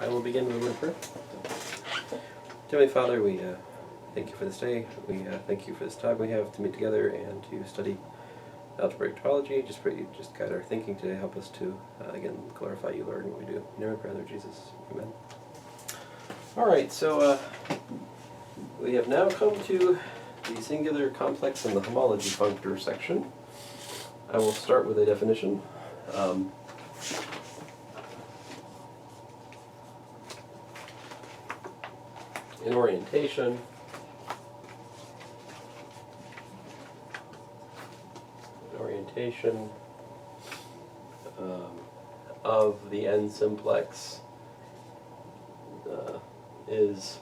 I will begin with a word of prayer. Heavenly Father, we thank you for this day. We thank you for this time we have to meet together and to study Algebraic Topology. Just pray you just guide our thinking today. Help us to, again, glorify you, Lord, in what we do. In your prayer, Lord Jesus. Amen. All right, so we have now come to the singular, complex, and the homology functor section. I will start with a definition. In orientation, of the End Simplex is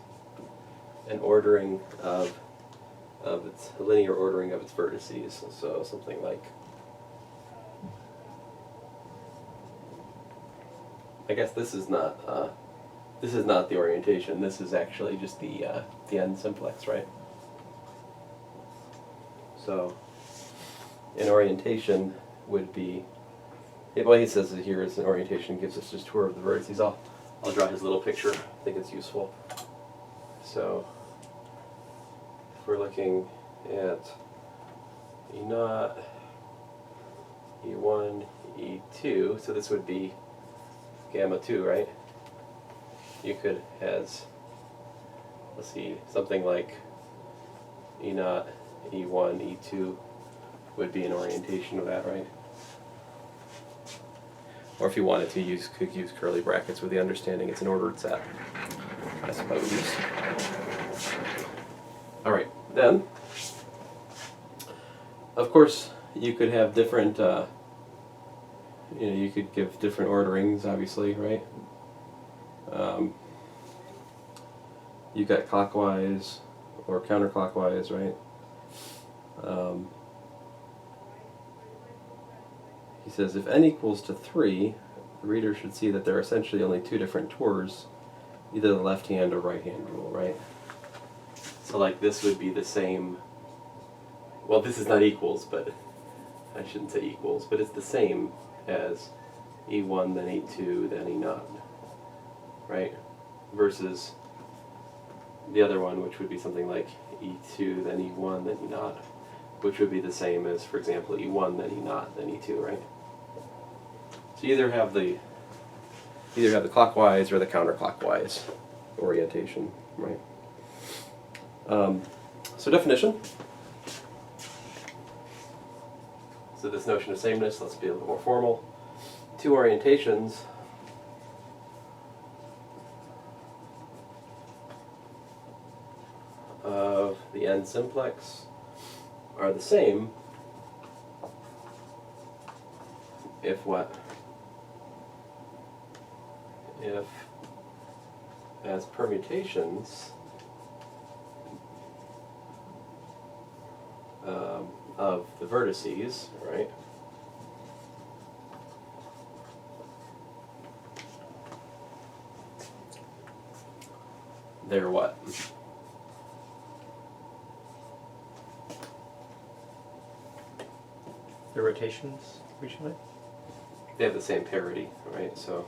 an ordering of its linear ordering of its vertices. So something like, I guess this is not the orientation. This is actually just the End Simplex, right? So an orientation would be, well, he says it here is an orientation gives us just tour of the vertices. I'll draw his little picture. I think it's useful. So if we're looking at E0, E1, E2, so this would be gamma 2, right? You could has, let's see, something like E0, E1, E2 would be an orientation of that, right? Or if you wanted to could use curly brackets with the understanding it's an ordered set, I suppose. All right, then, of course, you could have different, you could give different orderings, obviously, right? You got clockwise or counterclockwise, right? He says, if n equals to 3, the reader should see that there are essentially only two different tours, either the left-hand or right-hand rule, right? So like this would be the same, well, this is not equals, but I shouldn't say equals, but it's the same as E1, then E2, then E0, right? Versus the other one, which would be something like E2, then E1, then E0, which would be the same as, for example, E1, then E0, then E2, right? So you either have the clockwise or the counterclockwise orientation, right? So definition. So this notion of sameness, let's be a little more formal. Two orientations of the End Simplex are the same if what? If as permutations of the vertices, right? They're what? The rotations, originally? They have the same parity, right? So,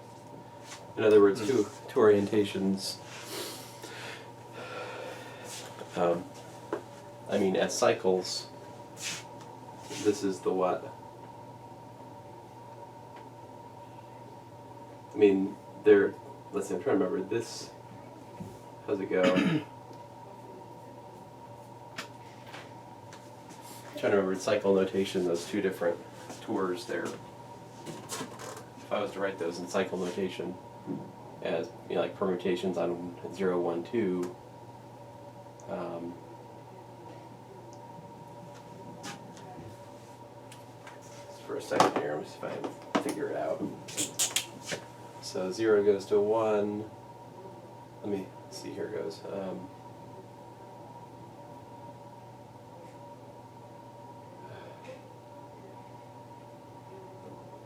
in other words, two orientations. I mean, as cycles, this is the what? I mean, let's see, I'm trying to remember this. How's it go? I'm trying to remember cycle notation, those two different tours there. If I was to write those in cycle notation as, like permutations on 0, 1, 2, for a second here, let me see if I can figure it out. So 0 goes to 1. Let me see, here it goes.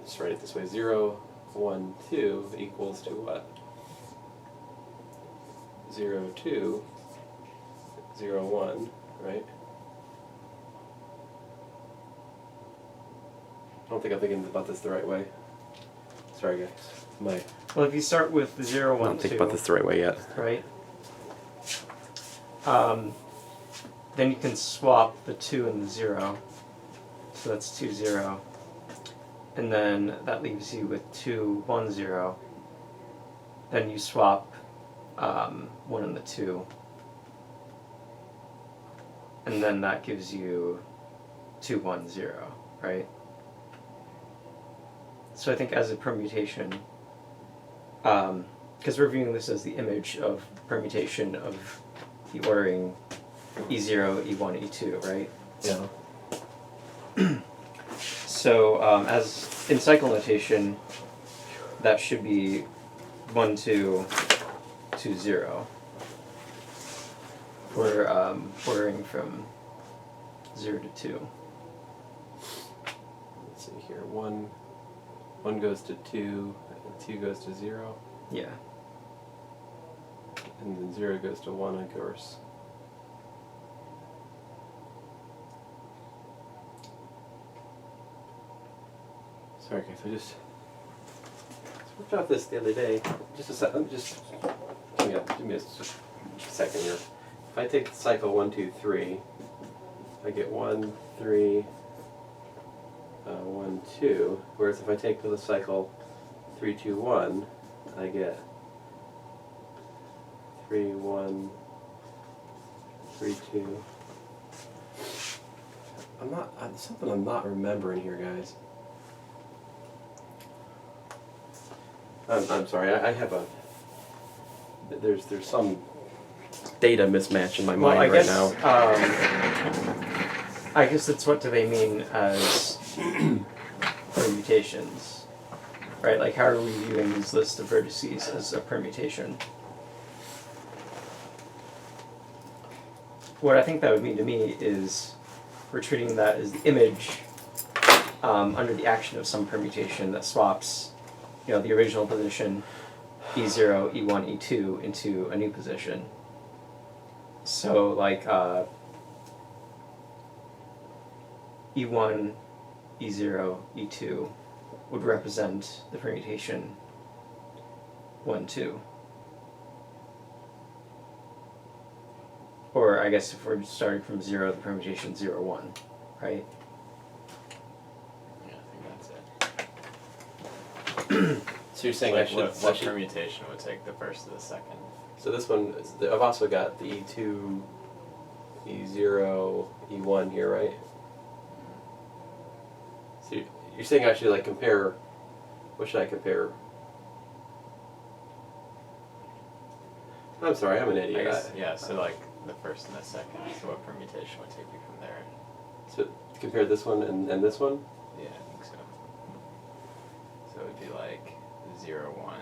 Just write it this way, 0, 1, 2 equals to what? 0, 2, 0, 1, right? I don't think I'm thinking about this the right way. Sorry, guys. My, Well, if you start with 0, 1, I don't think 2, about this the right way yet. right? Then you can swap the 2 and the 0. So that's 2, 0. And then that leaves you with 2, 1, 0. Then you swap 1 and the 2. And then that gives you 2, 1, 0, right? So I think as a permutation, because we're viewing this as the image of permutation of the ordering E0, E1, E2, right? Yeah. So as in cycle notation, that should be 1, 2, 2, 0. We're ordering from 0 to 2. Let's see here. One goes to 2, and 2 goes to 0, Yeah. and then 0 goes to 1, of course. Sorry guys, I just worked out this the other day. Just a second, just give me just a second here. If I take the cycle 1, 2, 3, I get 1, 3, 1, 2. Whereas if I take the cycle 3, 2, 1, I get 3, 1, 3, 2. Something I'm not remembering here, guys. I'm sorry. I have a. There's some data mismatch in my mind right now. I guess that's what do they mean as permutations, right? Like how are we viewing these lists of vertices as a permutation? What I think that would mean to me is we're treating that as the image under the action of some permutation that swaps, the original position E0, E1, E2 into a new position. So like E1, E0, E2 would represent the permutation 1, 2. Or I guess if we're starting from 0, the permutation 0, 1, right? Yeah, I think that's it. So you're saying Like I what should. permutation would take the first to the second? So this one, I've also got the E2, E0, E1 here, right? So you're saying I should compare. What should I compare? I'm sorry, I'm an I idiot. guess, yeah, so like the first and the second, so what permutation would take you from there? So compare this one and this one? Yeah, I think so. So it would be like 0, 1.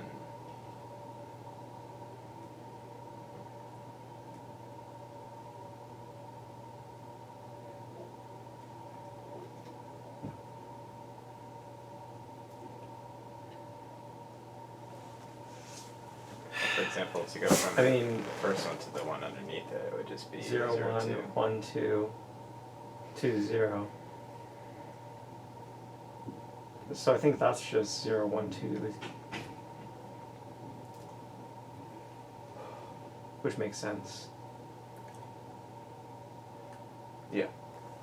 For example, to go from the first one to the one underneath it, it would just be 0, 1, 2. 1, 2, 2, 0. So I think that's just 0, 1, 2. Which makes sense. Yeah.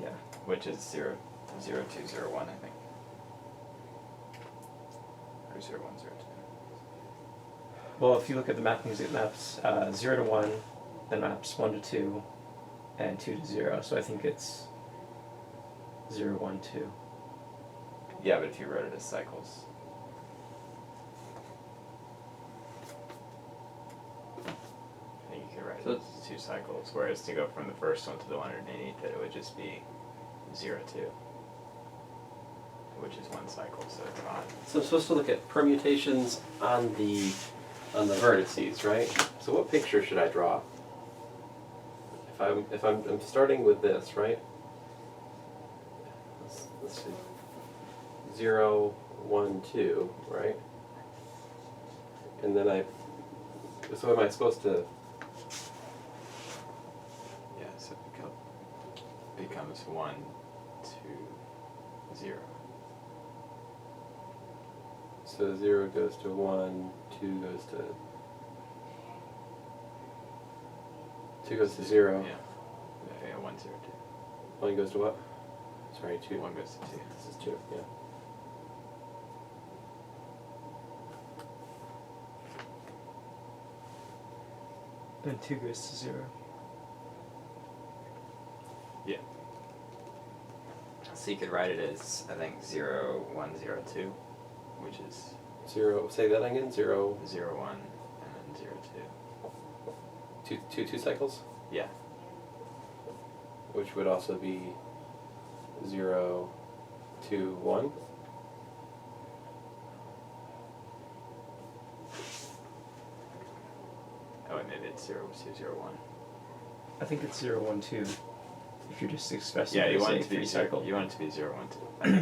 Yeah. Which is 0, 0, 2, 0, 1, I think. Or 0, 1, 0, 2. Well, if you look at the mappings, it maps 0 to 1, then maps 1 to 2, and 2 to 0. So I think it's 0, 1, 2. Yeah, but if you wrote it as cycles. I think you could write it as 2 cycles, whereas to go from the first one to the one underneath it, it would just be 0, 2. Which is 1 cycle, so it's fine. So I'm supposed to look at permutations on the vertices, right? So what picture should I draw? If I'm starting with this, right? Let's see. 0, 1, 2, right? And then so am I supposed to? Yeah, so it becomes 1, 2, 0. So 0 goes to 1, 2 goes to 2 goes to 0. Yeah, 1, 0, 2. 1 goes to what? Sorry, 2. 1 goes to 2. This is 2, yeah. Then 2 goes to 0. Yeah. So you could write it as, I think, 0, 1, 0, 2, which is 0, say that again, 0, 0, 1, and then 0, 2. 2 cycles? Yeah. Which would also be 0, 2, 1. Oh, and maybe it's 0, 2, 0, 1. I think it's 0, 1, 2. If you're just expressing Yeah, it you as want a it to be 3 cycle. You want it to be 0, 1, 2.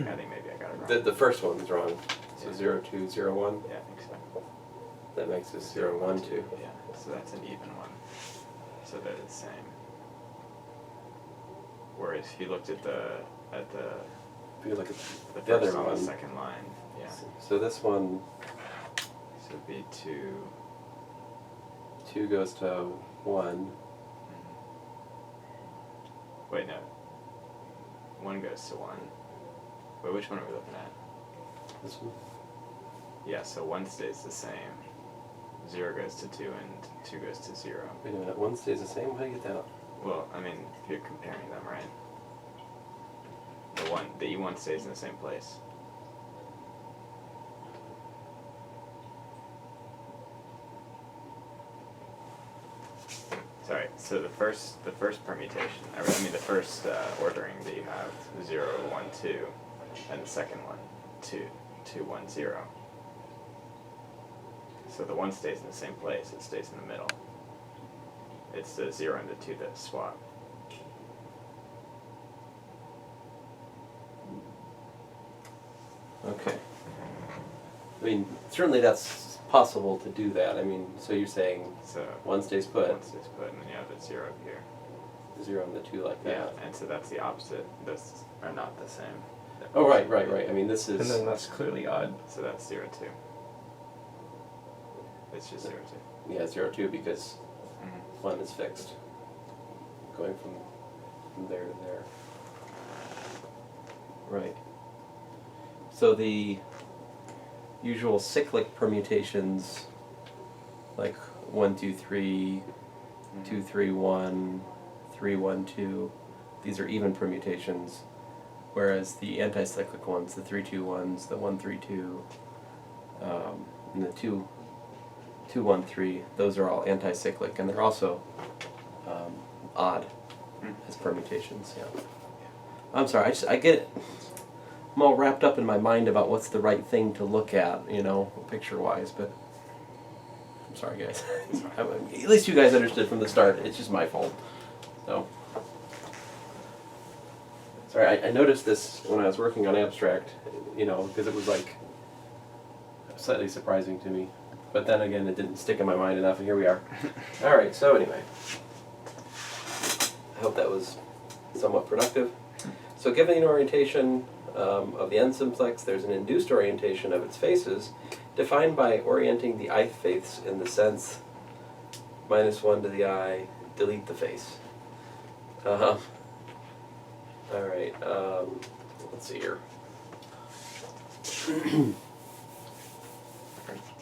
I think maybe I got it wrong. The first one's wrong. So Yeah. 0, 2, 0, 1. Yeah, I think so. That makes this 0, 1, 2. Yeah, so that's an even one. So they're the same. Whereas if you looked at the If you look at the the other first on one. the second line, yeah. So this one, So it'd be 2. 2 goes to 1. Wait, no. 1 goes to 1. Wait, which one are we looking at? This one. Yeah, so 1 stays the same. 0 goes to 2 and 2 goes to 0. Wait a minute, 1 stays the same? How do you get that? Well, I mean, if you're comparing them, right? The E1 stays in the same place. Sorry, so the first permutation, I mean the first ordering that you have, 0, 1, 2, and the second one, 2, 2, 1, 0. So the 1 stays in the same place, it stays in the middle. It's the 0 and the 2 that swap. Okay. I mean, certainly that's possible to do that. I mean, so you're saying So 1 stays put, 1 stays put, and then you have the 0 here. 0 and the 2 like Yeah, that. and so that's the opposite. Those are not the same. Oh, right. I mean, this And is... then that's clearly odd. So that's 0, 2. It's just 0, 2. Yeah, 0, 2 because Mm-hmm. 1 is fixed. Going from there to there. Right. So the usual cyclic permutations, like 1, 2, 3, 2, 3, 1, 3, 1, 2, these are even permutations, whereas the anti-cyclic ones, the 3, 2, 1s, the 1, 3, 2, and the 2, 2, 1, 3, those are all anti-cyclic, and they're also odd as permutations. Yeah. I'm sorry, I get I'm all wrapped up in my mind about what's the right thing to look at, you know, picture-wise, but I'm sorry, guys. At least you guys understood from the start. It's just my fault. So, sorry, I noticed this when I was working on abstract, you know, because it was like slightly surprising to me. But then again, it didn't stick in my mind enough, and here we are. All right, so anyway, I hope that was somewhat productive. So given an orientation of the End Simplex, there's an induced orientation of its faces, defined by orienting the ith face in the sense -1 to the I, delete the face. All right, let's see here.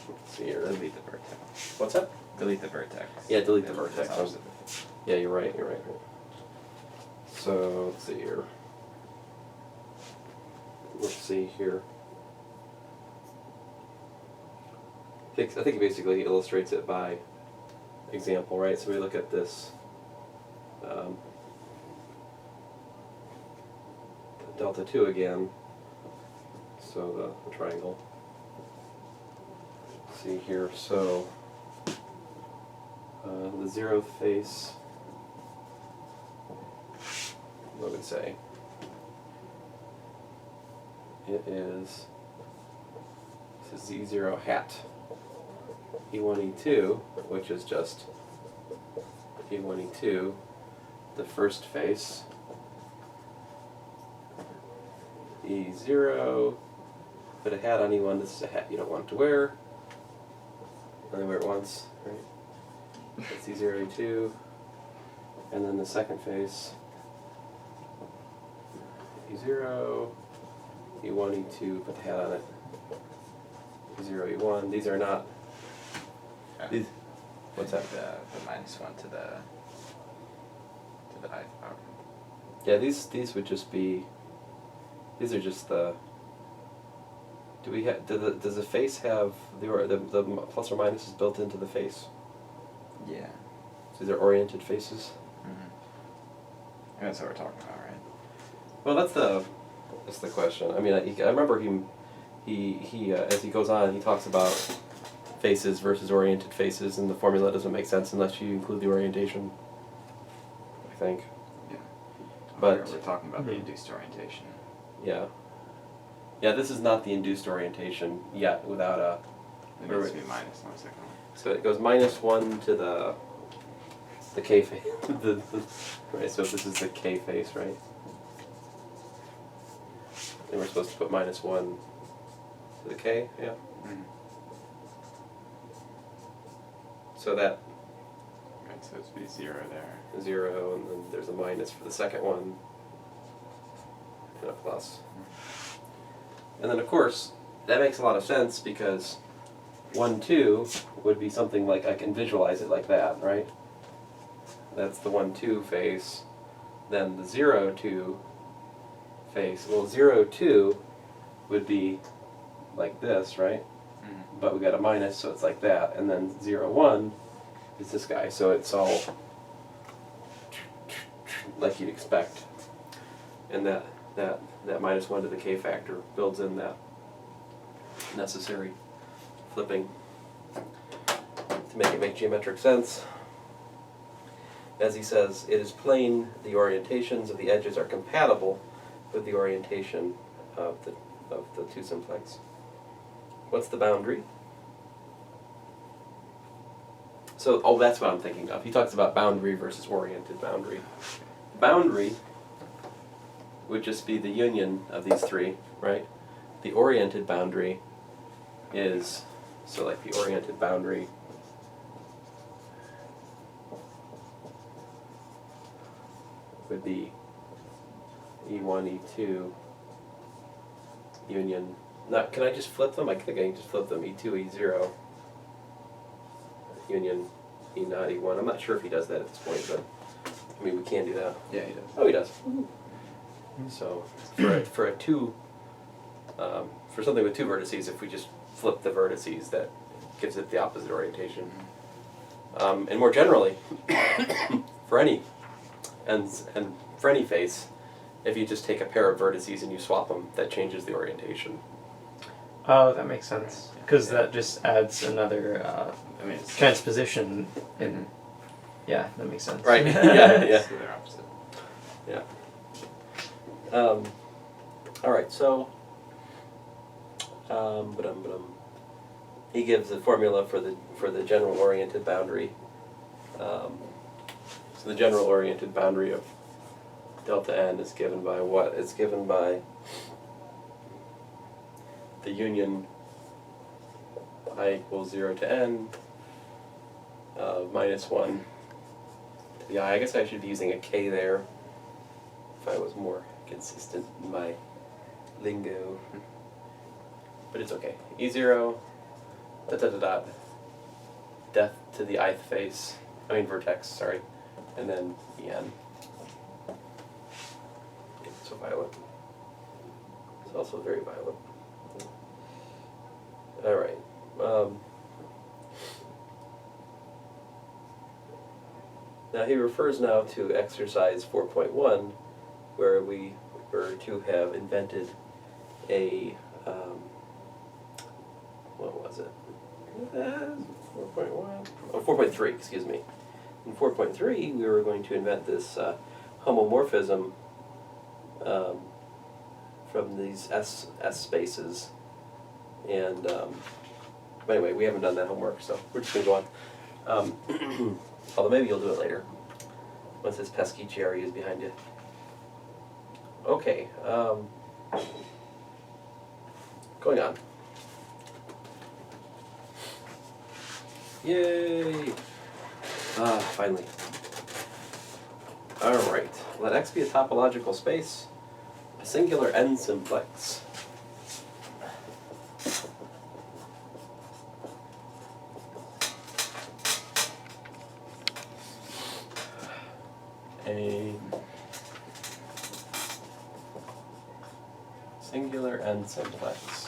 Let's see here. Delete the vertex. What's that? Delete the vertex. Yeah, delete the It's vertex. opposite. Yeah, you're right. So, let's see here. Let's see here. I think it basically illustrates it by example, right? So we look at this delta 2 again. So the triangle. Let's see here. So the 0th face. What would it say? It is, this is E0 hat. E1, E2, which is just E1, E2, the first face. E0, put a hat on E1. This is a hat you don't want to wear. Only wear it once, right? That's E0, E2. And then the second face, E0, E1, E2, put the hat on it. E0, E1. These are not. These. What's that? The -1 to the ith power. Yeah, these would just be. These are just the. Do we have? Does the face have the plus or minus is built into the face? Yeah. So these are oriented faces. Mm-hmm. That's what we're talking about, right? Well, that's the question. I mean, I remember he as he goes on, he talks about faces versus oriented faces, and the formula doesn't make sense unless you include the orientation, I think. Yeah. But we're talking about the induced orientation. Yeah. Yeah, this is not the induced orientation yet without a. It needs to be minus on the second one. So it goes -1 to the K face. Right, so this is the K face, right? And we're supposed to put -1 to the K, yeah. Mm-hmm. So that Right, so it's be 0 there. 0, and then there's a minus for the second one, and a plus. And then of course, that makes a lot of sense because 1, 2 would be something like, I can visualize it like that, right? That's the 1, 2 face. Then the 0, 2 face. Well, 0, 2 would be like this, right? Mm-hmm. But we got a minus, so it's like that. And then 0, 1 is this guy, so it's all like you'd expect. And that -1 to the K factor builds in that necessary flipping to make it make geometric sense. As he says, it is plain the orientations of the edges are compatible with the orientation of the two simplex. What's the boundary? So, that's what I'm thinking of. He talks about boundary versus oriented boundary. Boundary would just be the union of these three, right? The oriented boundary is, so like the oriented boundary would be E1, E2, union. Not, can I just flip them? I think I can just flip them. E2, E0, union, E0, E1. I'm not sure if he does that at this point, but I mean, we can do that. Yeah, he does. Oh, he does. So for a two, for something with two vertices, if we just flip the vertices, that gives it the opposite orientation. And more generally, for any face, if you just take a pair of vertices and you swap them, that changes the orientation. Oh, that makes sense. Because Yeah. that just adds another I mean, it's transposition. In, yeah, that makes sense. Right. Yeah. it's the opposite. Yeah. All right. So, he gives a formula for the general oriented boundary. So the general oriented boundary of delta n is given by what? It's given by the union I equals 0 to n -1 to the I. I guess I should be using a k there if I was more consistent in my lingo. But it's okay. E0, dot dot dot dot, death to the ith face, vertex, sorry, and then En. It's so violent. It's also very violent. Alright. Now he refers now to exercise 4.1, where we were to have invented a, what was it? 4.1? Oh, 4.3, excuse me. In 4.3, we were going to invent this homomorphism from these S spaces. And but anyway, we haven't done that homework, so we're just going to go on. Although maybe you'll do it later, once this pesky cherry is behind you. Okay. going on. Yay! Finally. Alright, let X be a topological space, a singular End Simplex. A singular End Simplex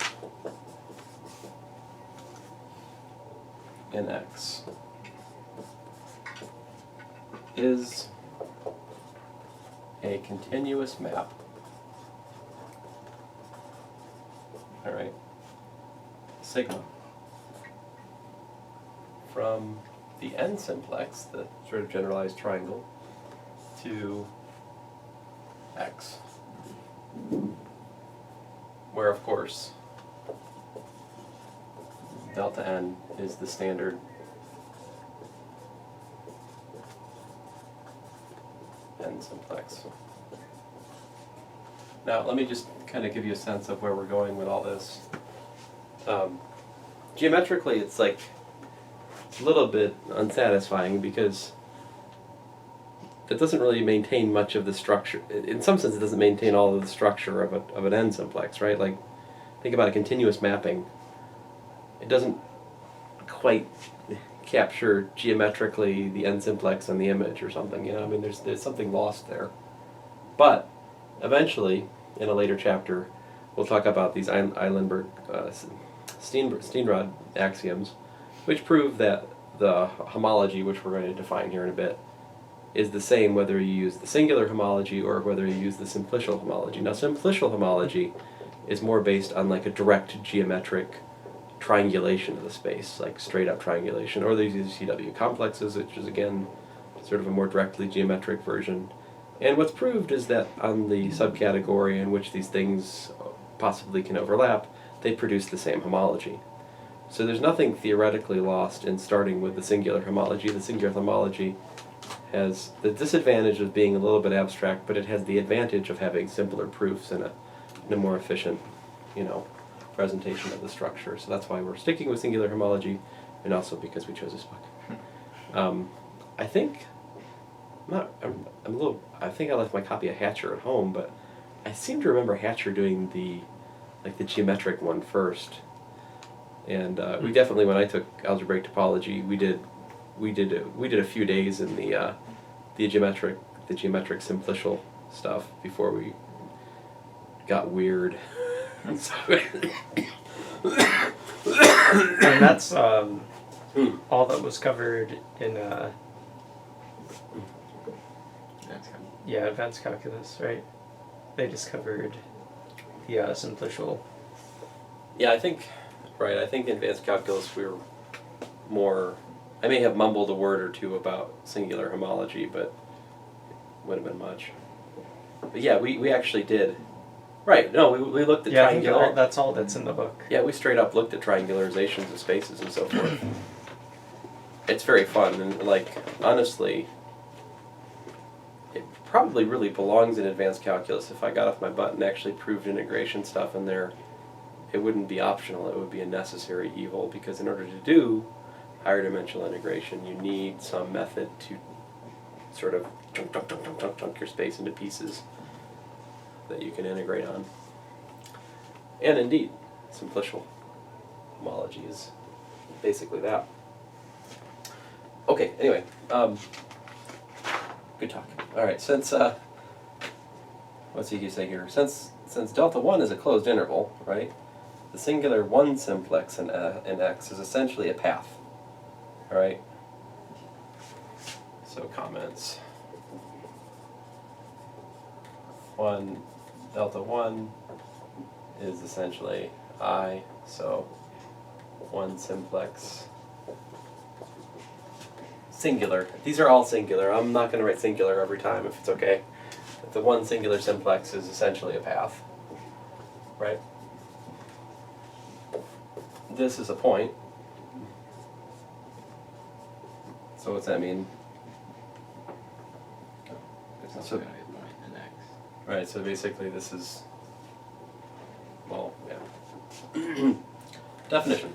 in X is a continuous map. All right, sigma from the End Simplex, the sort of generalized triangle, to X, where of course delta n is the standard End Simplex. Now let me just kind of give you a sense of where we're going with all this. Geometrically it's like a little bit unsatisfying because it doesn't really maintain much of the structure. In some sense, it doesn't maintain all of the structure of an End Simplex, right? Like, think about a continuous mapping. It doesn't quite capture geometrically the End Simplex and the image or something, you know? I mean, there's something lost there. But eventually, in a later chapter, we'll talk about these Eilenberg, Steenrod axioms, which prove that the homology, which we're going to define here in a bit, is the same whether you use the singular homology or whether you use the simplicial homology. Now, simplicial homology is more based on like a direct geometric triangulation of the space, like straight up triangulation, or they use CW complexes, which is again sort of a more directly geometric version. And what's proved is that on the subcategory in which these things possibly can overlap, they produce the same homology. So there's nothing theoretically lost in starting with the singular homology. The singular homology has the disadvantage of being a little bit abstract, but it has the advantage of having simpler proofs and a more efficient, you know, presentation of the structure. So that's why we're sticking with singular homology, and also because we chose this book. I think I think I left my copy of Hatcher at home, but I seem to remember Hatcher doing the geometric one first. And we definitely, when I took algebraic topology, we did a few days in the geometric simplicial stuff before we got weird. And that's all that was covered in advanced calculus, right? They just covered the simplicial. Yeah, I think in advanced calculus we were more. I may have mumbled a word or two about singular homology, but it wouldn't have been much. But yeah, we actually did. Right, no, we looked at triangular. That's all that's in the book. Yeah, we straight up looked at triangularizations of spaces and so forth. It's very fun, and like, honestly, it probably really belongs in advanced calculus. If I got off my butt and actually proved integration stuff in there, it wouldn't be optional, it would be a necessary evil, because in order to do higher dimensional integration, you need some method to sort of chunk your space into pieces that you can integrate on. And indeed, simplicial homology is basically that. Okay, anyway, good talk. All right, since what's he say here? Since delta 1 is a closed interval, right? The singular 1 simplex in X is essentially a path. All right. So comments. Delta 1 is essentially I, so 1 simplex. Singular. These are all singular. I'm not going to write singular every time if it's okay. But the 1 singular simplex is essentially a path. Right? This is a point. So what's that mean? There's also going to be a point in X. Right, so basically this is, well, yeah. Definition.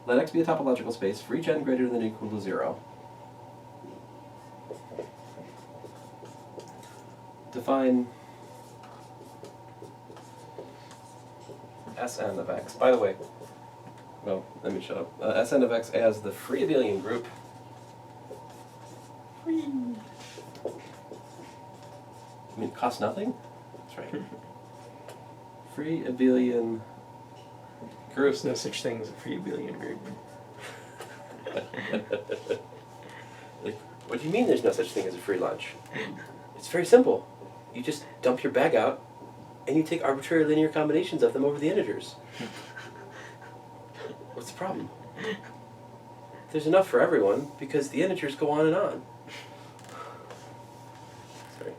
Let X be a topological space for each n greater than or equal to 0. Define Sn of X. By the way, well, let me shut up. Sn of X as the free abelian group. Free. I mean, it costs nothing? That's right. Free abelian group. There's no such thing as a free abelian group. Like, what do you mean there's no such thing as a free lunch? It's very simple. You just dump your bag out, and you take arbitrary linear combinations of them over the integers. What's the problem? There's enough for everyone, because the integers go on and on. Sorry.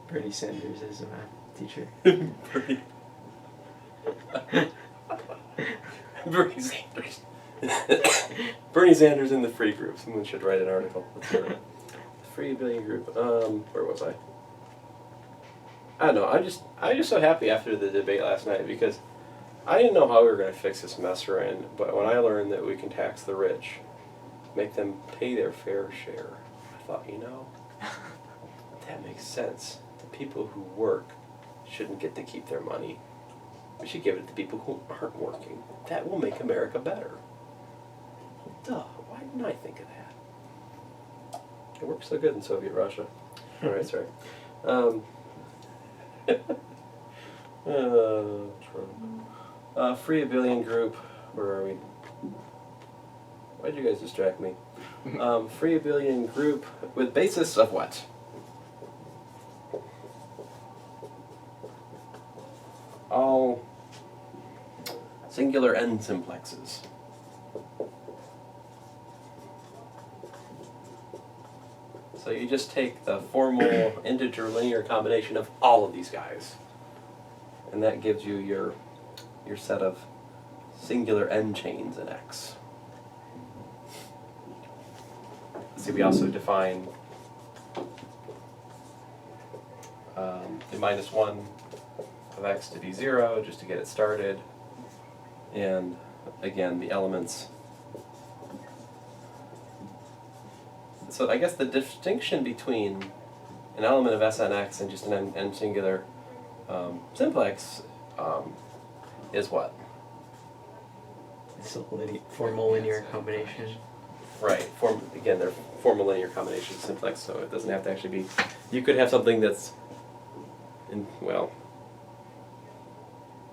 Bernie Sanders is a math teacher. Bernie Sanders. Bernie Sanders in the free group. Someone should write an article. The free abelian group. Where was I? I don't know. I'm just so happy after the debate last night because I didn't know how we were going to fix this mess we're in. But when I learned that we can tax the rich, make them pay their fair share, I thought, that makes sense. The people who work shouldn't get to keep their money. We should give it to people who aren't working. That will make America better. Duh, why didn't I think of that? It worked so good in Soviet Russia. Alright, sorry. Free abelian group. Where are we? Why'd you guys distract me? Free abelian group with basis of what? All singular End simplexes. So you just take the formal integer linear combination of all of these guys. And that gives you your set of singular N chains in X. See, we also define the minus 1 of X to be 0 just to get it started. And again, the elements. So I guess the distinction between an element of Snx and just an n singular simplex is what? It's a formal linear combination. Right. Again, they're formal linear combinations simplex, so it doesn't have to actually be. You could have something that's,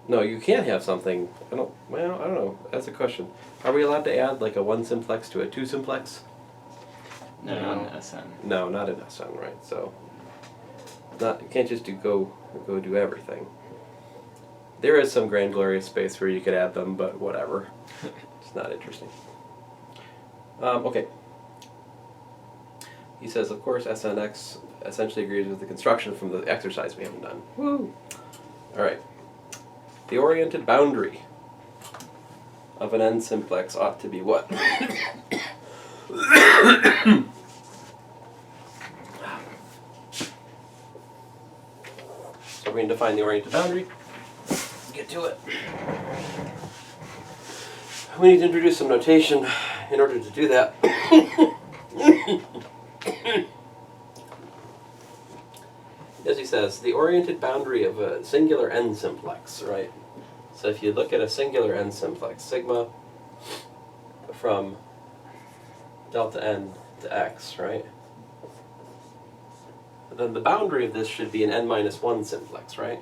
no, you can't have something. I don't know. That's a question. Are we allowed to add like a 1 simplex to a 2 simplex? No, not in SN. No, not in SN, right? So, you can't just go do everything. There is some grand glorious space where you could add them, but whatever. It's not interesting. Okay. He says, of course, SNX essentially agrees with the construction from the exercise we haven't done. Woo! All right. The oriented boundary of an End simplex ought to be what? So we're going to define the oriented boundary. Let's get to it. We need to introduce some notation in order to do that. As he says, the oriented boundary of a singular End simplex, right? So if you look at a singular End simplex, sigma from delta n to x, right? Then the boundary of this should be an n minus 1 simplex, right?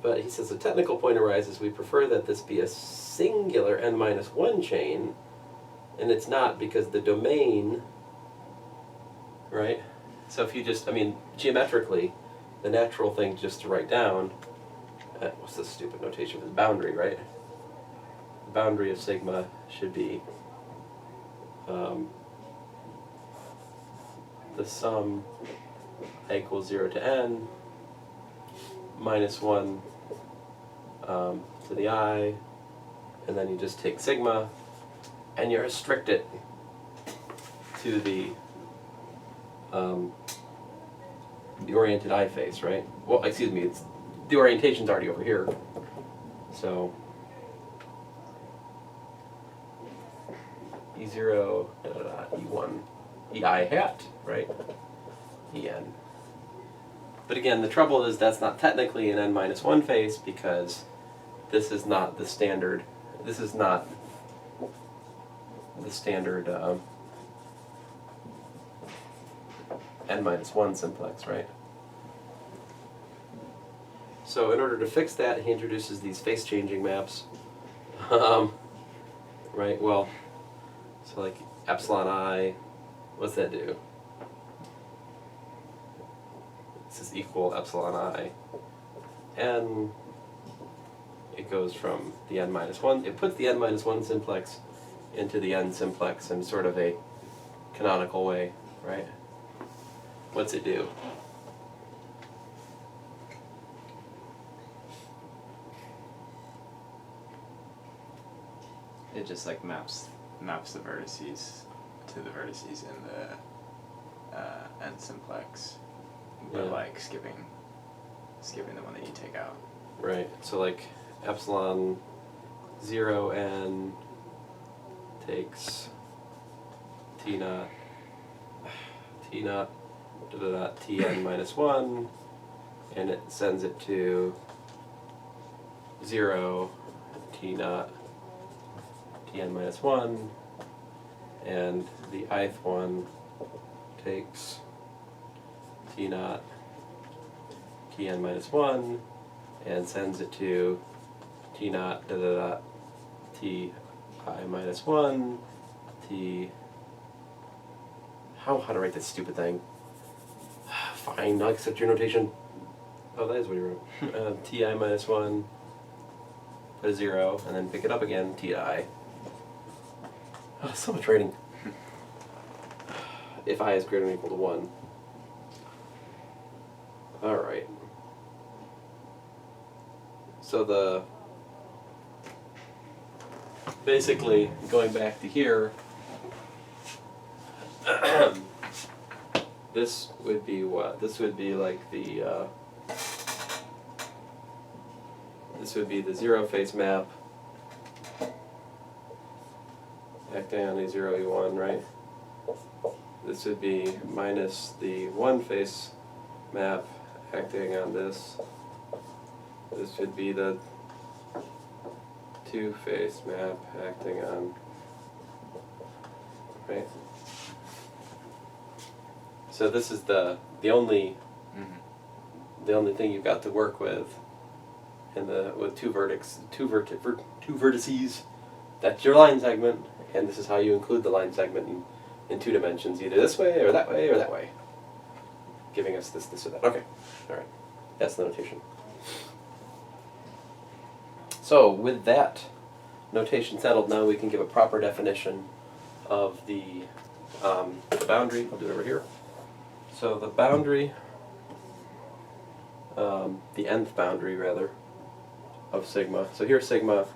But he says the technical point arises, we prefer that this be a singular n minus 1 chain, and it's not because the domain, right? So if you just, geometrically, the natural thing just to write down, what's this stupid notation for the boundary, right? The boundary of sigma should be the sum I equals 0 to n minus 1 to the I, and then you just take sigma and you restrict it to the oriented I face, right? Well, excuse me, it's the orientation's already over here. So E0, E1, EI hat, right? En. But again, the trouble is that's not technically an n-1 face because this is not the standard. This is not the standard n-1 simplex, right? So in order to fix that, he introduces these face-changing maps. Right, well, so like epsilon I, what's that do? This is equal epsilon I. And it goes from the n-1, it puts the n-1 simplex into the End Simplex in sort of a canonical way, right? What's it do? It just like maps the vertices to the vertices in the End Simplex, but Yeah. like skipping the one that you take out. Right, so like epsilon 0 n takes T naught Tn-1, and it sends it to 0 T naught Tn-1, and the ith one takes T naught Tn-1 and sends it to T naught Ti minus 1 T. How to write this stupid thing? Fine, I'll accept your notation. Oh, that is what you wrote. Ti minus 1, put a 0, and then pick it up again, Ti. Oh, so much writing. If I is greater than or equal to 1. Alright. So basically, going back to here, this would be what? This would be like this would be the zero face map acting on a 0, E1, right? This would be minus the 1 face map acting on this. This would be the 2 face map acting on, right? So this is the only thing you've got to work with with two vertices. That's your line segment, and this is how you include the line segment in 2 dimensions, either this way or that way or that way, giving us this or that. Okay, all right, that's the notation. So with that notation settled, now we can give a proper definition of the boundary. I'll do it over here. So the boundary, the nth boundary rather, of sigma. So here sigma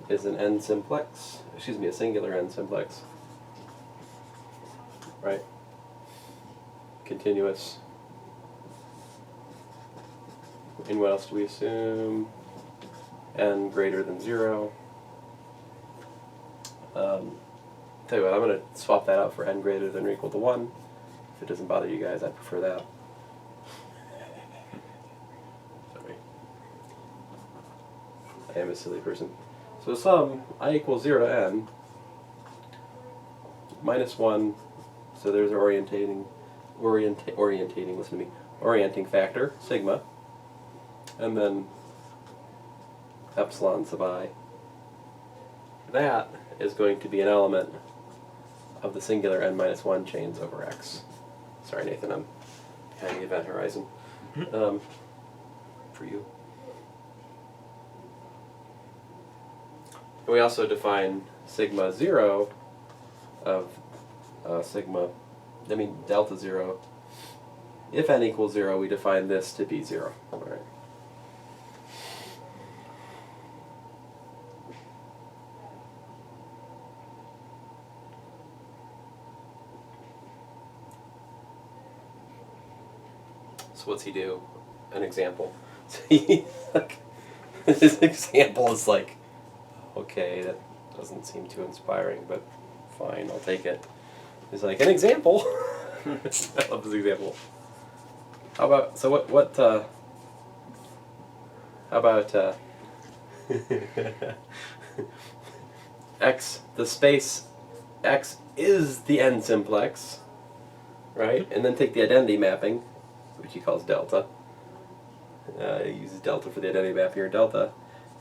is an End Simplex, a singular End Simplex, right? Continuous. And what else do we assume? N greater than 0. Tell you what, I'm going to swap that out for n greater than or equal to 1. If it doesn't bother you guys, I prefer that. Sorry. I am a silly person. So sum I equals 0 to n minus 1, so there's our orientating, listen to me, orienting factor, sigma, and then epsilon sub I. That is going to be an element of the singular n-1 chains over X. Sorry, Nathan, I'm behind the event horizon. For you. And we also define sigma 0 of delta 0. If n equals 0, we define this to be 0. All right. what's he do? An example. So his example is like, okay, that doesn't seem too inspiring, but fine, I'll take it. He's like, an example. I love his example. How about, so how about X, the space X is the End Simplex, right? And then take the identity mapping, which he calls delta. He uses delta for the identity map here. Delta,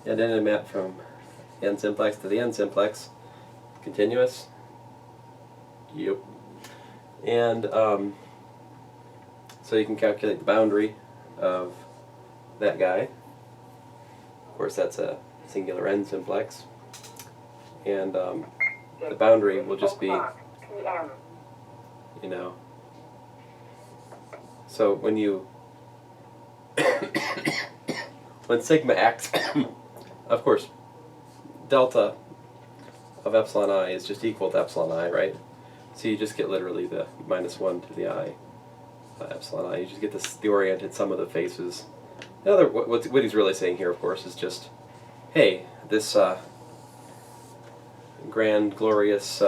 the identity map from End Simplex to the End Simplex, continuous. Yep. And so you can calculate the boundary of that guy. Of course, that's a singular End Simplex. And the boundary will just be, you know, so when you, when sigma x, of course, delta of epsilon I is just equal to epsilon I, right? So you just get literally the -1 to the I epsilon I. You just get the oriented sum of the faces. The other, what he's really saying here, of course, is just, hey, this grand, glorious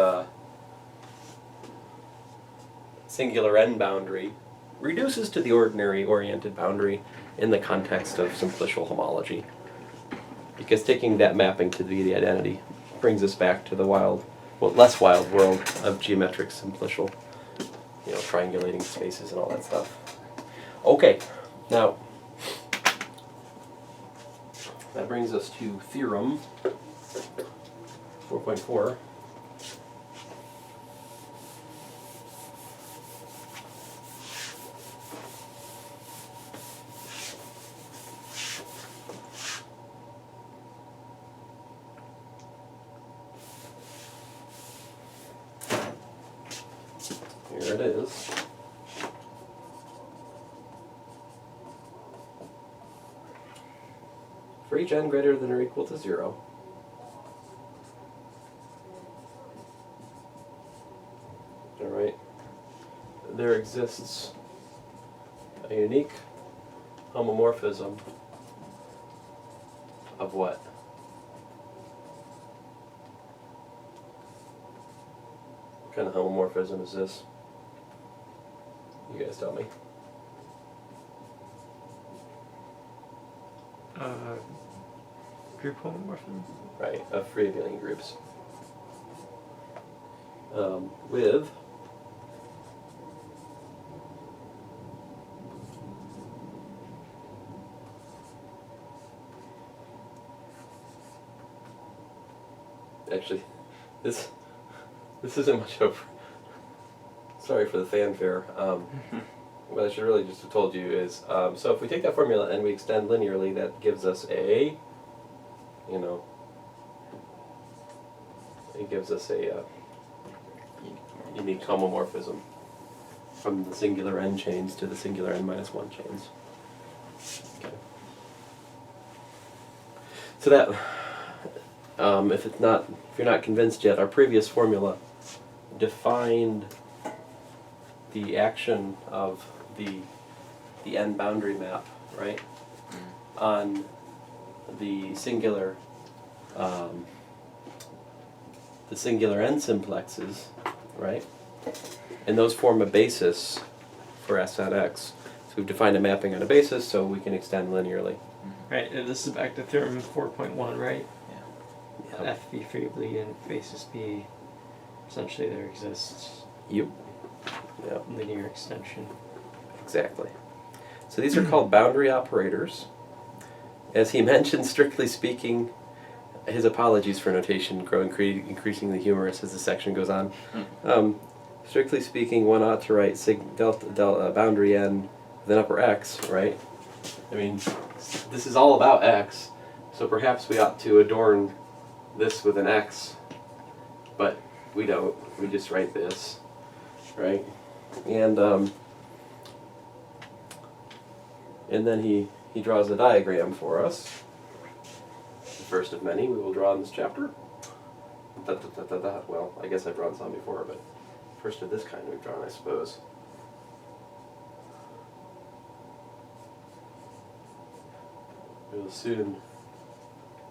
singular N boundary reduces to the ordinary oriented boundary in the context of simplicial homology. Because taking that mapping to be the identity brings us back to the wild, well, less wild world of geometric simplicial, you know, triangulating spaces and all that stuff. Okay, now that brings us to theorem 4.4. Here it is. For each n greater than or equal to 0, alright, there exists a unique homomorphism of what? What kind of homomorphism is this? You guys tell me. Group homomorphism? Right, of free abelian groups. With actually, this isn't much of. Sorry for the fanfare. What I should really just have told you is, so if we take that formula and we extend linearly, that gives us a, you know, it gives us a unique homomorphism from the singular n chains to the singular n-1 chains. Okay. So that, if you're not convinced yet, our previous formula defined the action of the n boundary map, right, on the singular n simplexes, right, and those form a basis for S on X. So we've defined a mapping on a basis, so we can extend linearly. Right, and this is back to theorem 4.1, right? Yep. F be free abelian, basis B, essentially there exists Yep. Yep. linear extension. Exactly. So these are called boundary operators. As he mentioned, strictly speaking, his apologies for notation grow increasingly humorous as the section goes on. Strictly speaking, one ought to write delta boundary n with an upper x, right? I mean, this is all about x, so perhaps we ought to adorn this with an x, but we don't. We just write this, right? And then he draws a diagram for us. The first of many we will draw in this chapter. Well, I guess I've drawn some before, but first of this kind we've drawn, I suppose. We will soon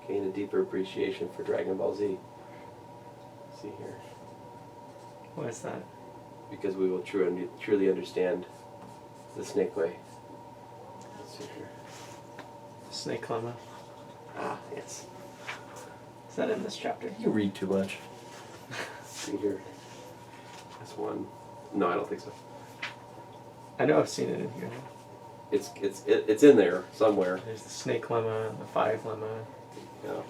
gain a deeper appreciation for Dragon Ball Z. See here. What is that? Because we will truly understand the snake way. Let's see here. Snake lemma. Ah, yes. Is that in this chapter? You read too much. See here. That's one. No, I don't think so. I know I've seen it in here. It's in there somewhere. There's the snake lemma, the 5 lemma. Yeah.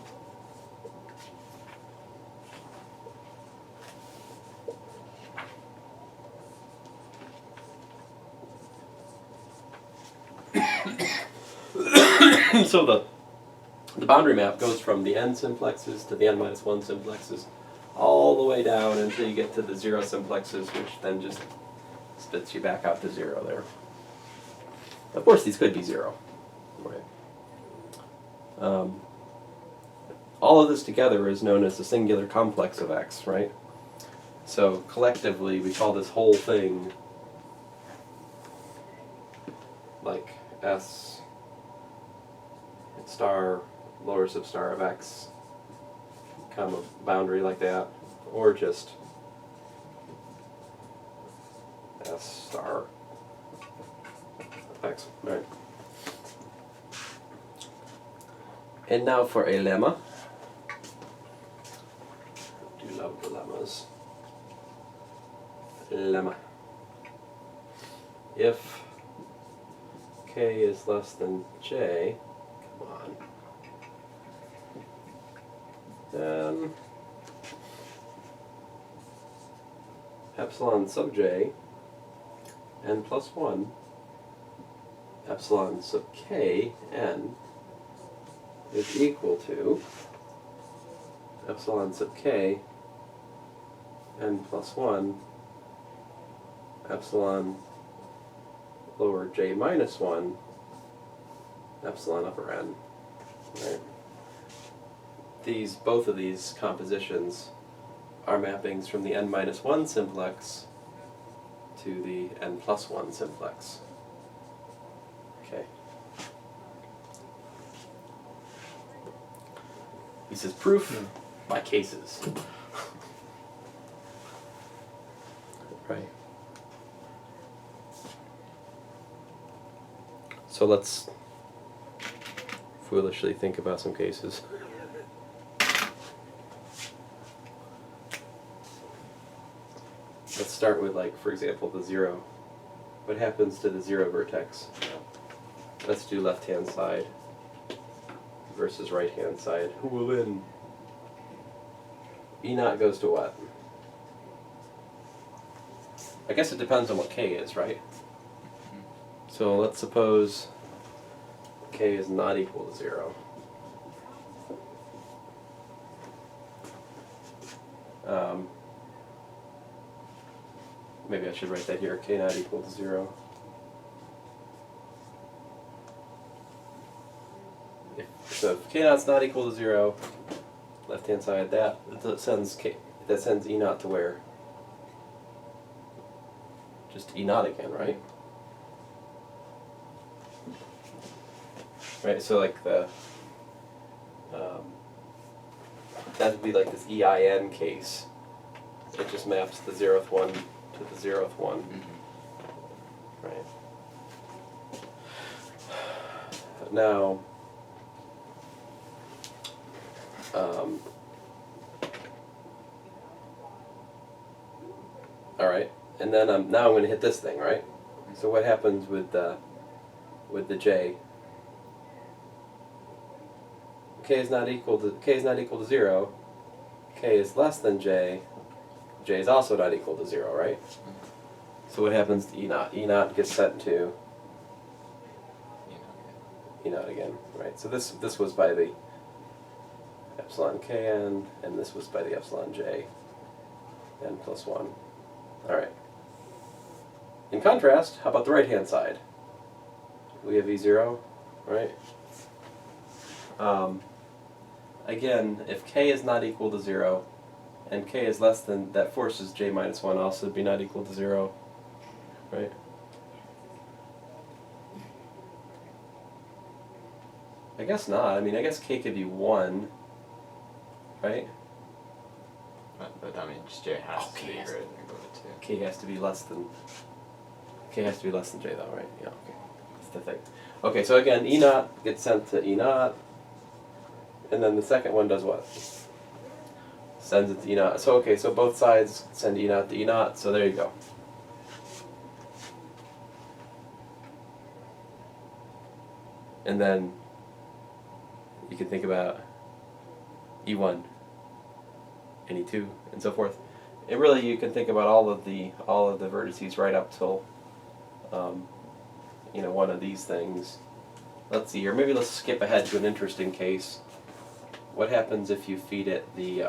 So the boundary map goes from the End Simplexes to the N-1 simplexes all the way down until you get to the 0 simplexes, which then just spits you back out to 0 there. Of course, these could be 0. Right. All of this together is known as the singular complex of X, right? So collectively, we call this whole thing like S star lower substar of X, comma boundary like that, or just S star of X, right? And now for a lemma. I do love the lemmas. Lemma. If K is less than J, come on, then epsilon sub J n plus 1 epsilon sub K n is equal to epsilon sub K n plus 1 epsilon lower J minus 1 epsilon upper n. Right? Both of these compositions are mappings from the n-1 simplex to the n+1 simplex. Okay. This is proof by cases. Right. So let's foolishly think about some cases. Let's start with, like, for example, the 0. What happens to the 0 vertex? Let's do left-hand side versus right-hand side. Who will win? E0 goes to what? I guess it depends on what K is, right? So let's suppose K is not equal to 0. Maybe I should write that here, K not equal to 0. So if K naught's not equal to 0, left-hand side, that sends E0 to where? Just E0 again, right? Right, so like that would be like this EIN case. It just maps the 0th one to the 0th one. Right. Now, all right, and then now I'm going to hit this thing, right? So what happens with the J? K is not equal to 0. K is less than J. J is also not equal to 0, right? So what happens to E0? E0 gets sent to E0 again, right? So this was by the epsilon Kn, and this was by the epsilon J n plus 1. All right. In contrast, how about the right-hand side? We have E0, right? Again, if K is not equal to 0, and K is less than, that forces J minus 1 also to be not equal to 0, right? I guess not. I mean, I guess k could be 1, right? But I mean, just j has Oh, to k be has greater than or equal to 2. K has to be less than j though, right? Yeah, okay. That's the thing. Okay, so again, E naught gets sent to E naught, and then the second one does what? Sends it to E naught. So okay, so both sides send E naught to E naught, so there you go. And then you can think about E1 and E2 and so forth. And really, you can think about all of the vertices right up till one of these things. Let's see here. Maybe let's skip ahead to an interesting case. What happens if you feed it the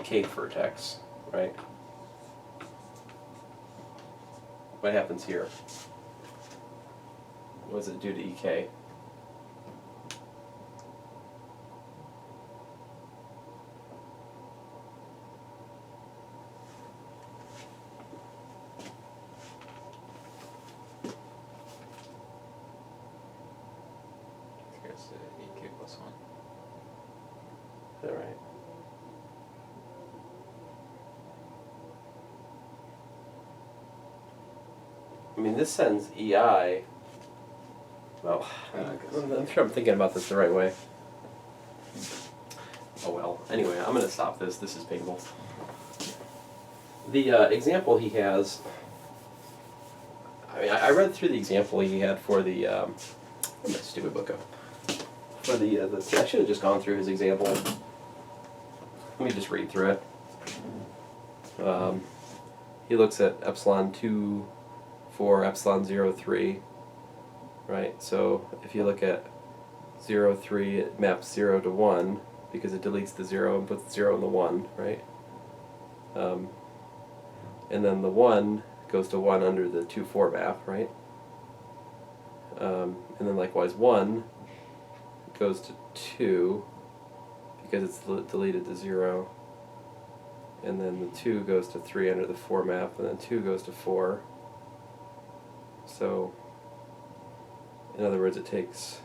k vertex, right? What happens here? What does it do to ek? It goes to EQ plus 1. Is that right? I mean, this sends EI. Well, I'm sure I'm thinking about this the right way. Oh well. Anyway, I'm going to stop this. This is painful. The example he has. I mean, I read through the example he had for the. Where'd my stupid book go? For the I should have just gone through his example. Let me just read through it. He looks at epsilon 2, 4, epsilon 0, 3. Right, so if you look at 0, 3, it maps 0 to 1 because it deletes the 0 and puts 0 in the 1, right? And then the 1 goes to 1 under the 2, 4 map, right? And then likewise 1 goes to 2 because it's deleted to 0. And then the 2 goes to 3 under the 4 map, and then 2 goes to 4. So, in other words, it takes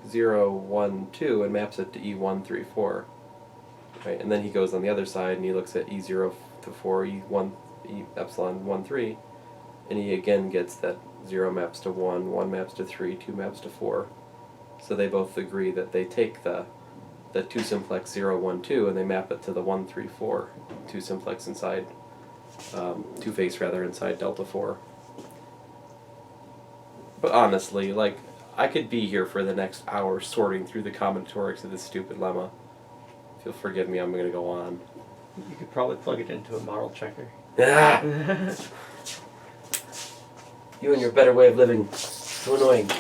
0, 1, 2 and maps it to E1, 3, 4. Right? And then he goes on the other side and he looks at E0 to 4, E1, E epsilon 1, 3, and he again gets that 0 maps to 1, 1 maps to 3, 2 maps to 4. So they both agree that they take the 2 simplex 0, 1, 2 and they map it to the 1, 3, 4 2 simplex inside, 2 face rather inside delta 4. But honestly, like, I could be here for the next hour sorting through the combinatorics of this stupid lemma. If you'll forgive me, I'm going to go on. You could probably plug it into a model checker. Ah! You and your better way of living. So annoying.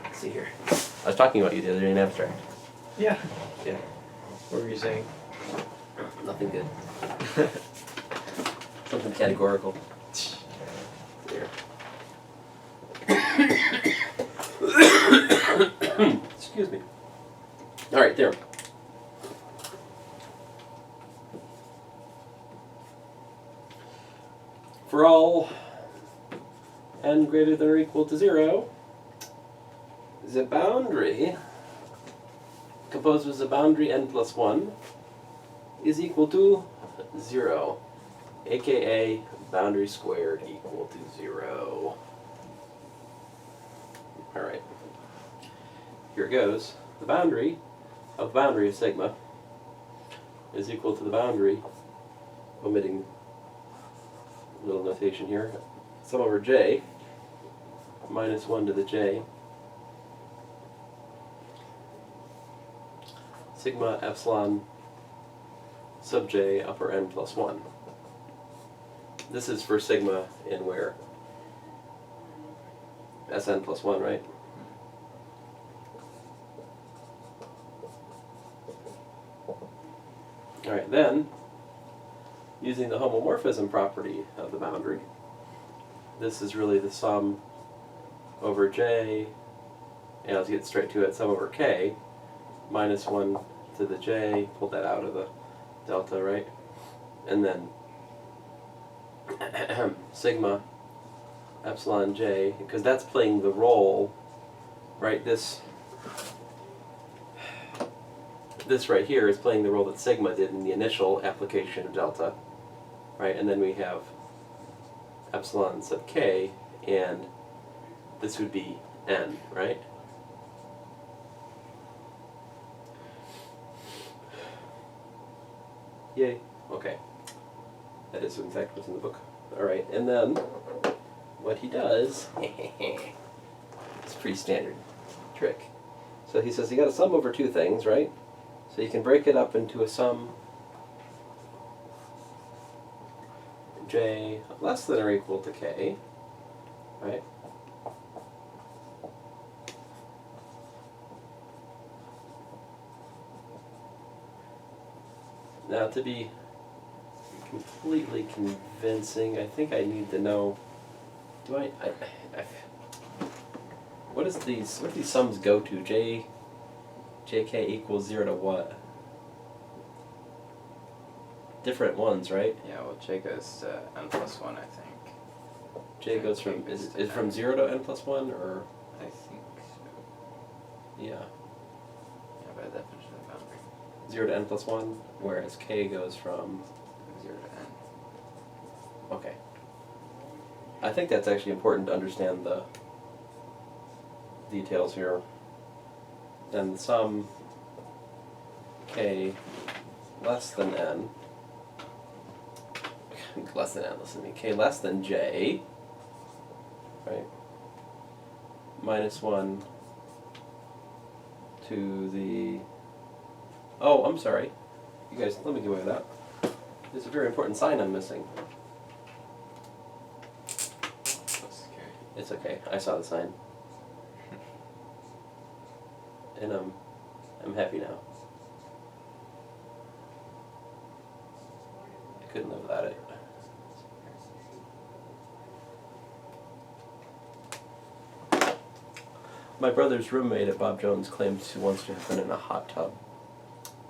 Let's see here. I was talking about you the other day in abstract. Yeah. Yeah. What were you saying? Nothing good. Something categorical. There. Excuse me. All right, there. For all n greater than or equal to 0, the boundary composed of the boundary n plus 1 is equal to 0, aka boundary squared equal to 0. Alright, here it goes. The boundary of sigma is equal to the boundary, omitting a little notation here, sum over j minus 1 to the j sigma epsilon sub j upper n plus 1. This is for sigma in where? Sn plus 1, right? Alright, then, using the homomorphism property of the boundary, this is really the sum over j, and let's get straight to it, sum over k, minus 1 to the j, pull that out of the delta, right? And then sigma epsilon j, because that's playing the role, right? This right here is playing the role that sigma did in the initial application of delta, right? And then we have epsilon sub k, and this would be n, right? Yay. Okay. That is in fact what's in the book. Alright, and then what he does, it's a pretty standard trick. So he says you got a sum over two things, right? So you can break it up into a sum j less than or equal to k, right? Now, to be completely convincing, I think I need to know. Do I what do these sums go to? Jk equals 0 to what? Different ones, right? Yeah, well, j goes to n plus 1, I think. J goes from is from 0 to n plus 1, or I think so. yeah, Yeah, by definition of boundary. 0 to n plus 1, whereas k goes from 0 to n. okay. I think that's actually important to understand the details here. Then the sum k less than n, listen to me, k less than j, right, minus 1 to the, oh, I'm sorry, you guys, let me get away with that. There's a very important sign I'm missing. Plus k. It's okay, I saw the sign. And I'm happy now. I couldn't live without it. My brother's roommate at Bob Jones claims he wants to have been in a hot tub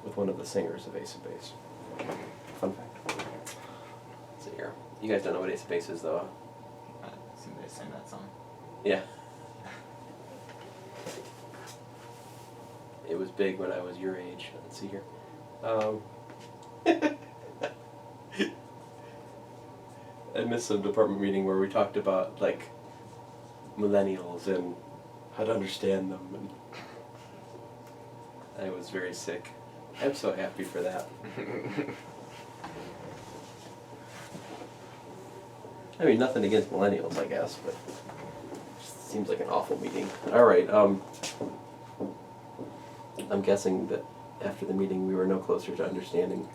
with one of the singers of Ace of Base. Fun fact. Let's see here. You guys don't know what Ace of Base is, though. I seem to sing that song. Yeah. It was big when I was your age. Let's see here. I missed some department meeting where we talked about, like, millennials and how to understand them, and I was very sick. I'm so happy for that. I mean, nothing against millennials, I guess, but it just seems like an awful meeting. All right, I'm guessing that after the meeting we were no closer to understanding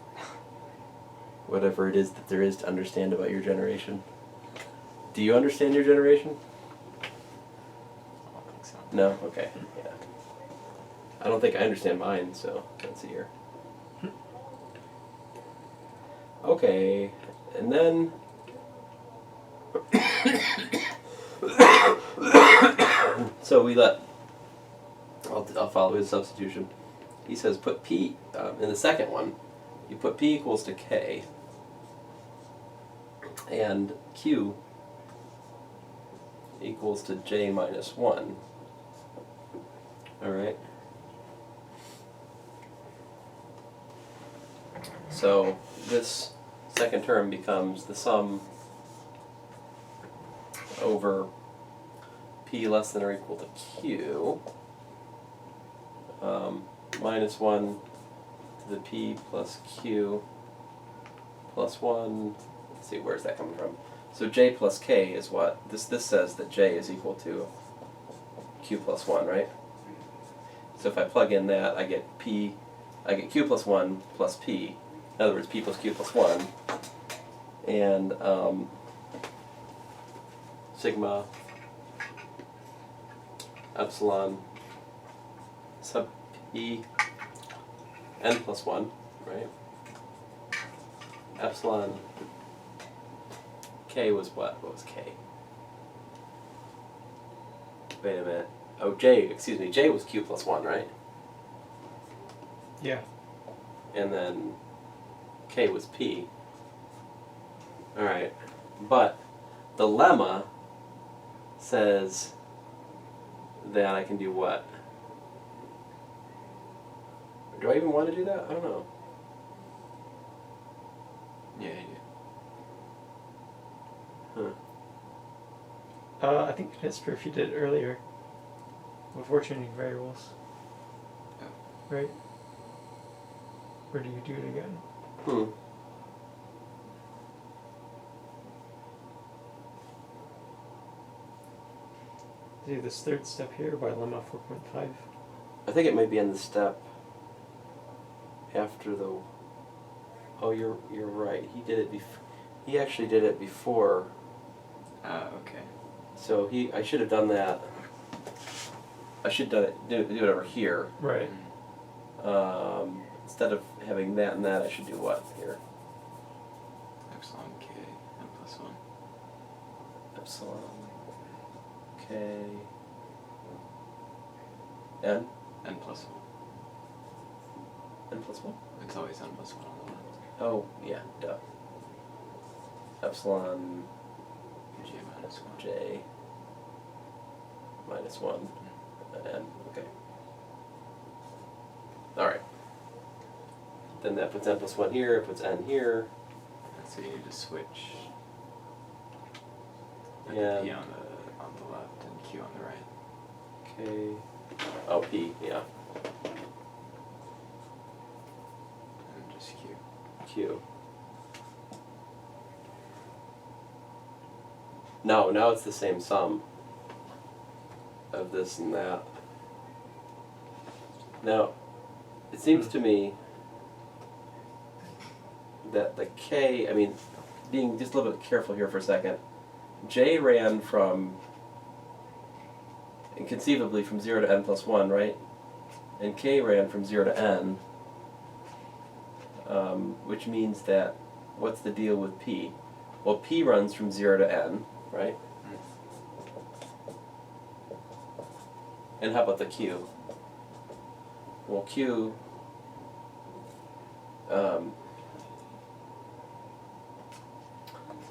whatever it is that there is to understand about your generation. Do you understand your generation? I don't think so. No? Okay. Yeah. I don't think I understand mine, so let's see here. Okay, and then so we let, I'll follow his substitution. He says put p, in the second one, you put p equals to k, and q equals to j minus 1. Alright? So this second term becomes the sum over p less than or equal to q, minus 1 to the p plus q plus 1, let's see, where's that coming from? So j plus k is what? This says that j is equal to q plus 1, right? So if I plug in that, I get q plus 1 plus p. In other words, p plus q plus 1. And sigma epsilon sub p n plus 1, right? Epsilon k was what? What was k? Wait a minute. Oh, j was q plus 1, right? Yeah. And then k was p. Alright. But the lemma says that I can do what? Do I even want to do that? I don't know. Yeah, you do. Huh. I think that's proof you did earlier. Before changing variables. Oh. Right? Or do you do it again? Hmm. Do this third step here by lemma 4.5. I think it might be in the step after the. Oh, you're right. He did it He actually did it before. Okay. So I should have done that. I should do it over here. Right. Instead of having that and that, I should do what here? Epsilon k n plus 1. Epsilon k n N plus 1. n plus 1. It's always n plus 1 on the left. Oh yeah, duh. Epsilon J minus 1. j minus 1 n. Okay. All right. Then that puts n plus 1 here. It puts n here. And so you need to switch. Yeah. P on the left and Q on the right. K. Oh, p. Yeah. And just Q. Q. No, now it's the same sum of this and that. Now, it seems to me that the K, I mean, being just a little bit careful here for a second, J ran from, inconceivably, from 0 to n plus 1, right? And K ran from 0 to n, which means that, what's the deal with P? Well, P runs from 0 to n, right? And how about the Q? Well, Q,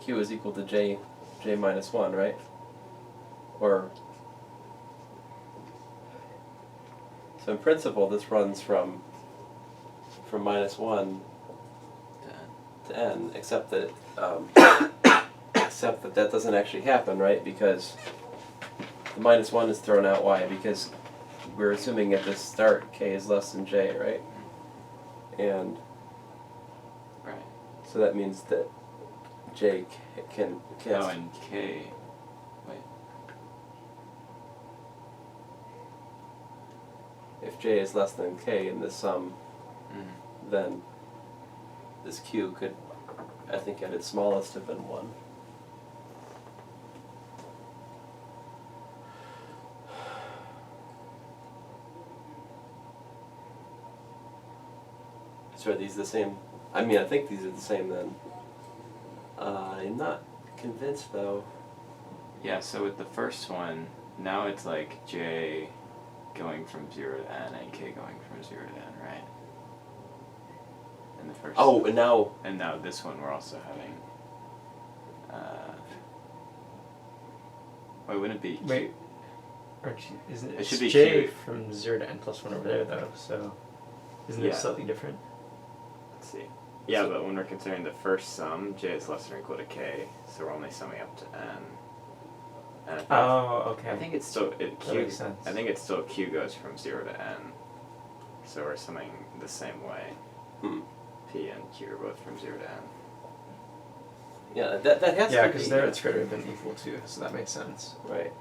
Q is equal to J minus 1, right? Or, so in principle, this runs from minus 1 to n, except that that doesn't actually happen, right? Because the minus 1 is thrown out. Why? Because we're assuming at the start k is less than j, right? And Right. so that means that j can Oh, and K. Wait. if j is less than k in this sum, Mm. then this q could, I think, at its smallest have been 1. So are these the same? I mean, I think these are the same then. I'm not convinced though. Yeah, so with the first one, now it's like J going from 0 to n and K going from 0 to n, right? In the first. Oh, and now. And now this one we're also having. Wait, wouldn't it be Q? Wait. Aren't you, isn't it? It should be J Q. from 0 to n plus 1 over there, though, so isn't Yeah. it slightly different? Let's see. Yeah, but when we're considering the first sum, J is less than or equal to K, so we're only summing up to n. And I think, Oh, okay. I think it's still That Q. makes sense. I think it's still Q goes from 0 to n. So we're summing the same way. Hmm. P and Q are both from 0 to n. Yeah, that has Yeah, to because be. there it's greater than equal to, so that makes sense. Right.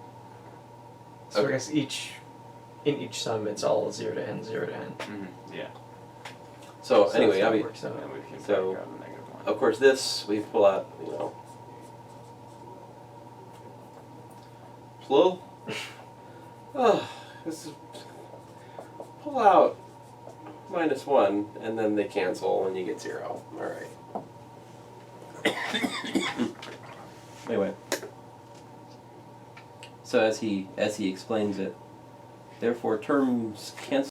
So Okay. I guess in each sum it's all 0 to n, 0 to n. Mm-hmm. Yeah. So So anyway, that's how I it mean, works out. And we can So, back out the negative 1. of course, this we pull out, plural. This is pull out minus 1, and then they cancel, and you get 0. All right. Anyway, so as he explains it, therefore terms cancel.